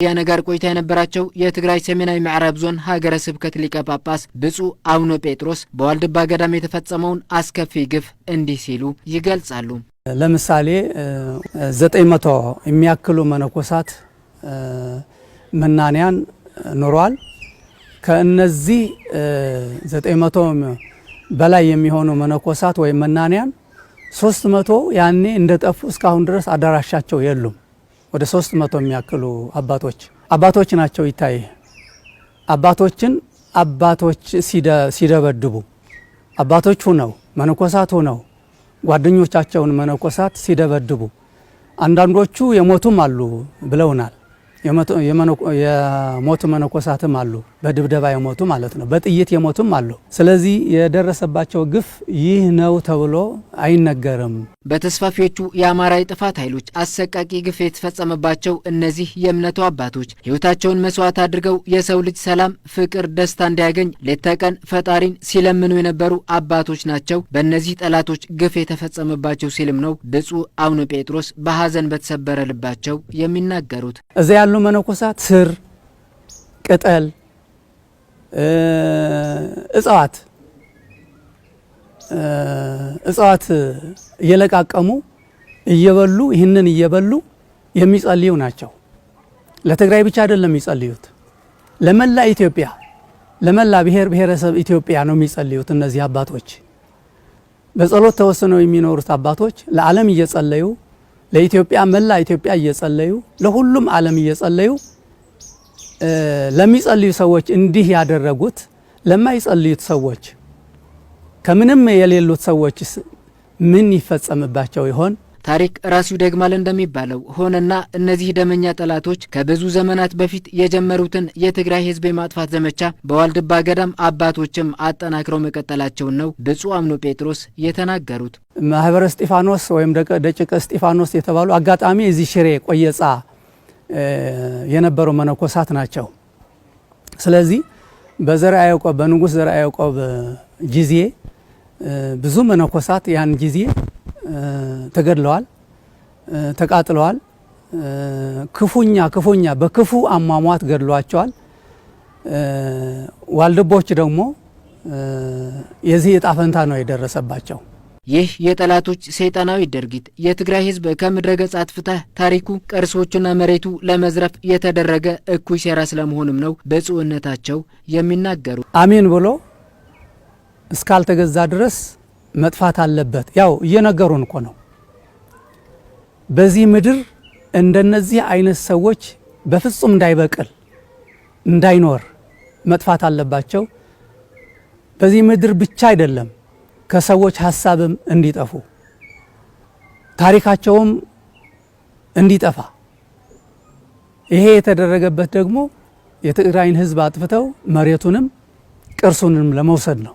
ያነጋር ቆይታ የነበራቸው የትግራይ ሰሜናዊ ምዕራብ ዞን ሀገረ ስብከት ሊቀ ጳጳስ ብፁዕ አቡነ ጴጥሮስ በዋልድባ ገዳም የተፈጸመውን አስከፊ ግፍ እንዲህ ሲሉ ይገልጻሉ። ለምሳሌ 900 የሚያክሉ መነኮሳት መናንያን ኖሯል። ከእነዚህ 900 በላይ የሚሆኑ መነኮሳት ወይ መናንያን 300 ያኔ እንደጠፉ እስካሁን ድረስ አዳራሻቸው የሉም። ወደ 300 የሚያክሉ አባቶች ናቸው። ይታይ አባቶች ሲደበድቡ አባቶች ሆነው መነኮሳት ሆነው ጓደኞቻቸውን መነኮሳት ሲደበድቡ አንዳንዶቹ የሞቱም አሉ ብለውናል። የሞቱ መነኮሳትም አሉ፣ በድብደባ የሞቱ ማለት ነው፣ በጥይት የሞቱም አሉ። ስለዚህ የደረሰባቸው ግፍ ይህ ነው ተብሎ አይነገርም። በተስፋፊዎቹ የአማራ የጥፋት ኃይሎች አሰቃቂ ግፍ የተፈጸመባቸው እነዚህ የእምነቱ አባቶች ሕይወታቸውን መስዋዕት አድርገው የሰው ልጅ ሰላም፣ ፍቅር፣ ደስታ እንዲያገኝ ሌት ተቀን ፈጣሪን ሲለምኑ የነበሩ አባቶች ናቸው በእነዚህ ጠላቶች ግፍ የተፈጸመባቸው ሲልም ነው ብፁዕ አቡነ ጴጥሮስ በሐዘን በተሰበረ ልባቸው የሚናገሩት። እዚያ ያሉ መነኮሳት ስር ቅጠል እጽዋት እየለቃቀሙ እየበሉ ይህንን እየበሉ የሚጸልዩ ናቸው። ለትግራይ ብቻ አይደለም የሚጸልዩት፣ ለመላ ኢትዮጵያ፣ ለመላ ብሔረሰብ ኢትዮጵያ ነው የሚጸልዩት። እነዚህ አባቶች በጸሎት ተወስነው የሚኖሩት አባቶች ለዓለም እየጸለዩ ለኢትዮጵያ መላ ኢትዮጵያ እየጸለዩ ለሁሉም ዓለም እየጸለዩ ለሚጸልዩ ሰዎች እንዲህ ያደረጉት ለማይጸልዩት ሰዎች ከምንም የሌሉት ሰዎች ምን ይፈጸምባቸው ይሆን? ታሪክ ራሱ ደግማል እንደሚባለው ሆነና እነዚህ ደመኛ ጠላቶች ከብዙ ዘመናት በፊት የጀመሩትን የትግራይ ሕዝብ የማጥፋት ዘመቻ በዋልድባ ገዳም አባቶችም አጠናክረው መቀጠላቸውን ነው ብፁዕ አቡነ ጴጥሮስ የተናገሩት። ማህበረ እስጢፋኖስ ወይም ደቂቀ እስጢፋኖስ የተባሉ አጋጣሚ እዚህ ሽሬ ቆየጻ የነበሩ መነኮሳት ናቸው። ስለዚህ በዘርዓ ያዕቆብ በንጉሥ ዘርዓ ያዕቆብ ጊዜ ብዙ መነኮሳት ያን ጊዜ ተገድለዋል፣ ተቃጥለዋል። ክፉኛ በክፉ አሟሟት ገድሏቸዋል። ዋልድቦች ደግሞ የዚህ ዕጣ ፈንታ ነው የደረሰባቸው። ይህ የጠላቶች ሰይጣናዊ ድርጊት የትግራይ ሕዝብ ከምድረ ገጽ አጥፍተህ ታሪኩ ቅርሶቹና መሬቱ ለመዝረፍ የተደረገ እኩይ ሴራ ስለመሆኑም ነው ብፁዕነታቸው የሚናገሩ። አሜን ብሎ እስካልተገዛ ድረስ መጥፋት አለበት። ያው እየነገሩን እኮ ነው። በዚህ ምድር እንደነዚህ አይነት ሰዎች በፍጹም እንዳይበቅል እንዳይኖር መጥፋት አለባቸው። በዚህ ምድር ብቻ አይደለም ከሰዎች ሐሳብም እንዲጠፉ ታሪካቸውም እንዲጠፋ። ይሄ የተደረገበት ደግሞ የትግራይን ሕዝብ አጥፍተው መሬቱንም ቅርሱንም ለመውሰድ ነው።